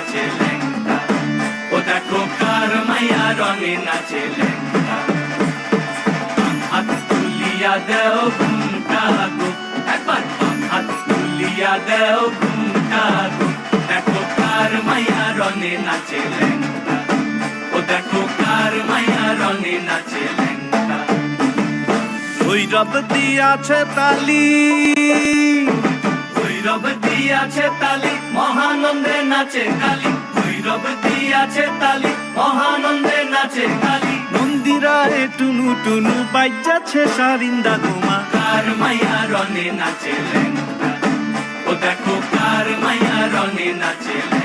নাচে ল্যাংটা, ও দেখো কার মাইয়া রঙে নাচে ল্যাংটা। হাত তুলিয়া দেও ঘুমটা গো, একবার হাত তুলিয়া দেও ঘুমটা গো, দেখো কার মাইয়া রঙে নাচে ল্যাংটা, ও দেখো কার মাইয়া রঙে নাচে ল্যাংটা। ভৈরব দিয়াছে তালি, ভৈরব দিয়াছে তালি, মহানন্দে নাচে কালী, ভৈরব দিয়াছে তালি, মহানন্দে নাচে কালী। মন্দিরায় টুনু টুনু বাজ্যাছে সারিন্দা গোমা, কার মাইয়া রঙে নাচে ল্যাংটা, ও দেখো কার মাইয়া রঙে নাচে ল্যাংটা।